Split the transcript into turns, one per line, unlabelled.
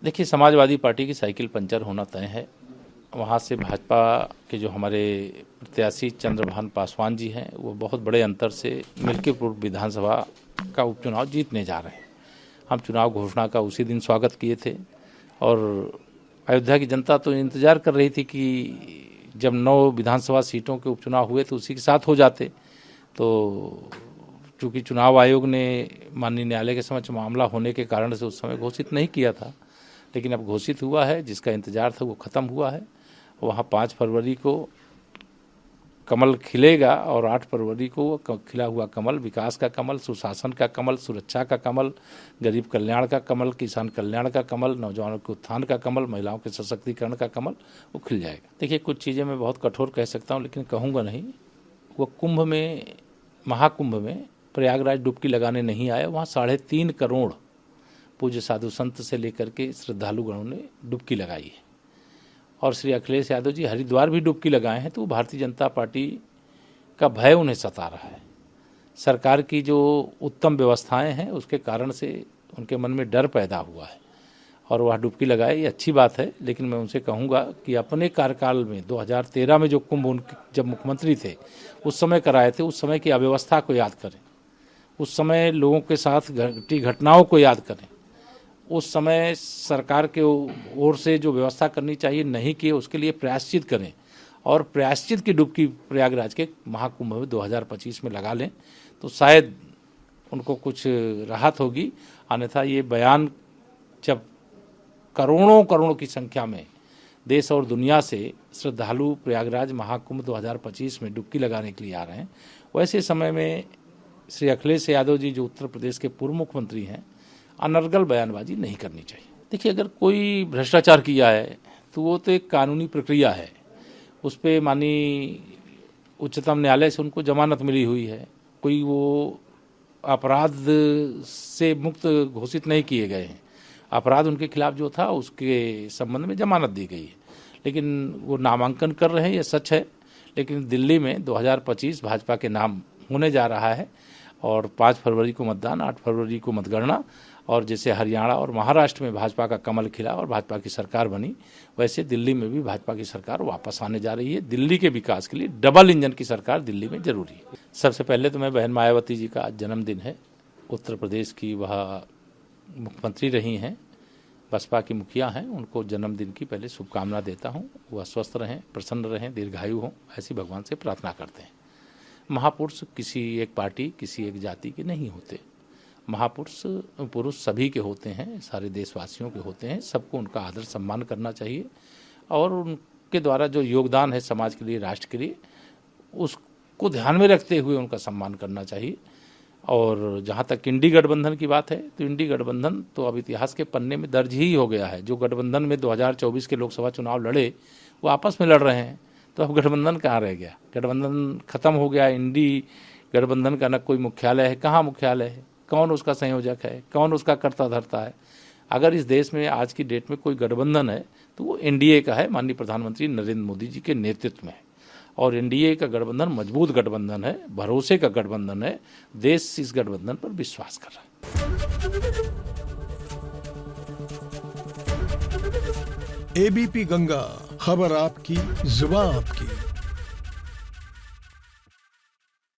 देखिए, समाजवादी पार्टी की cycle puncture होना तय है। वहाँ से भाजपा के जो हमारे प्रत्याशी चंद्रभान पासवान जी हैं, वो बहुत बड़े अंतर से मिल्कीपुर विधानसभा का उपचुनाव जीतने जा रहे हैं। हम चुनाव घोषणा का उसी दिन स्वागत किए थे और अयोध्या की जनता तो इंतज़ार कर रही थी कि जब 9 विधानसभा सीटों के उपचुनाव हुए तो उसी के साथ हो जाते। तो चूँकि चुनाव आयोग ने माननीय न्यायालय के समक्ष मामला होने के कारण से उस समय घोषित नहीं किया था, लेकिन अब घोषित हुआ है। जिसका इंतज़ार था वो ख़त्म हुआ है। वहाँ 5 फरवरी को कमल खिलेगा और 8 फरवरी को खिला हुआ कमल विकास का कमल, सुशासन का कमल, सुरक्षा का कमल, गरीब कल्याण का कमल, किसान कल्याण का कमल, नौजवानों के उत्थान का कमल, महिलाओं के सशक्तिकरण का कमल वो खिल जाएगा। देखिए, कुछ चीज़ें मैं बहुत कठोर कह सकता हूँ, लेकिन कहूँगा नहीं। वो कुंभ में, महाकुंभ में प्रयागराज डुबकी लगाने नहीं आए। वहाँ 3.5 करोड़ पूज्य साधु संत से लेकर के श्रद्धालुगणों ने डुबकी लगाई है। और श्री अखिलेश यादव जी हरिद्वार भी डुबकी लगाए हैं, तो भारतीय जनता पार्टी का भय उन्हें सता रहा है। सरकार की जो उत्तम व्यवस्थाएं हैं उसके कारण से उनके मन में डर पैदा हुआ है और वह डुबकी लगाए, ये अच्छी बात है। लेकिन मैं उनसे कहूँगा कि अपने कार्यकाल में 2013 में जो कुंभ जब मुख्यमंत्री थे उस समय कराए थे, उस समय की अव्यवस्था को याद करें, उस समय लोगों के साथ घटी घटनाओं को याद करें। उस समय सरकार के ओर से जो व्यवस्था करनी चाहिए नहीं की, उसके लिए प्रायश्चित करें और प्रायश्चित की डुबकी प्रयागराज के महाकुंभ में 2025 में लगा लें, तो शायद उनको कुछ राहत होगी। अन्यथा ये बयान जब करोड़ों की संख्या में देश और दुनिया से श्रद्धालु प्रयागराज महाकुंभ 2025 में डुबकी लगाने के लिए आ रहे हैं, वैसे समय में श्री अखिलेश यादव जी जो उत्तर प्रदेश के पूर्व मुख्यमंत्री हैं, अनर्गल बयानबाजी नहीं करनी चाहिए। देखिए, अगर कोई भ्रष्टाचार किया है तो वो तो एक कानूनी प्रक्रिया है, उस पर माननीय उच्चतम न्यायालय से उनको जमानत मिली हुई है। कोई वो अपराध से मुक्त घोषित नहीं किए गए हैं। अपराध उनके खिलाफ जो था उसके संबंध में जमानत दी गई है, लेकिन वो नामांकन कर रहे हैं, ये सच है। लेकिन दिल्ली में 2025 भाजपा के नाम होने जा रहा है और 5 फरवरी को मतदान, 8 फरवरी को मतगणना। और जैसे हरियाणा और महाराष्ट्र में भाजपा का कमल खिला और भाजपा की सरकार बनी, वैसे दिल्ली में भी भाजपा की सरकार वापस आने जा रही है। दिल्ली के विकास के लिए डबल इंजन की सरकार दिल्ली में जरूरी है। सबसे पहले तो मैं बहन मायावती जी का आज जन्मदिन है। उत्तर प्रदेश की वह मुख्यमंत्री रही हैं, बसपा की मुखिया हैं, उनको जन्मदिन की पहले शुभकामना देता हूँ। वह स्वस्थ रहें, प्रसन्न रहें, दीर्घायु हों, ऐसी भगवान से प्रार्थना करते हैं। महापुरुष किसी एक पार्टी, किसी एक जाति के नहीं होते। पुरुष सभी के होते हैं, सारे देशवासियों के होते हैं। सबको उनका आदर सम्मान करना चाहिए और उनके द्वारा जो योगदान है समाज के लिए, राष्ट्र के लिए, उसको ध्यान में रखते हुए उनका सम्मान करना चाहिए। और जहाँ तक इंडी गठबंधन की बात है, तो इंडी गठबंधन तो अब इतिहास के पन्ने में दर्ज ही हो गया है। जो गठबंधन में 2024 के लोकसभा चुनाव लड़े वो आपस में लड़ रहे हैं, तो अब गठबंधन कहाँ रह गया? गठबंधन खत्म हो गया। इंडी गठबंधन का न कोई मुख्यालय है, कहाँ मुख्यालय है, कौन उसका संयोजक है, कौन उसका कर्ता धर्ता है? अगर इस देश में आज की डेट में कोई गठबंधन है तो वो एनडीए का है, माननीय प्रधानमंत्री नरेंद्र मोदी जी के नेतृत्व में है। और एनडीए का गठबंधन मजबूत गठबंधन है, भरोसे का गठबंधन है। देश इस गठबंधन पर विश्वास कर रहा है।
एबीपी गंगा, खबर आपकी, जुबान आपकी।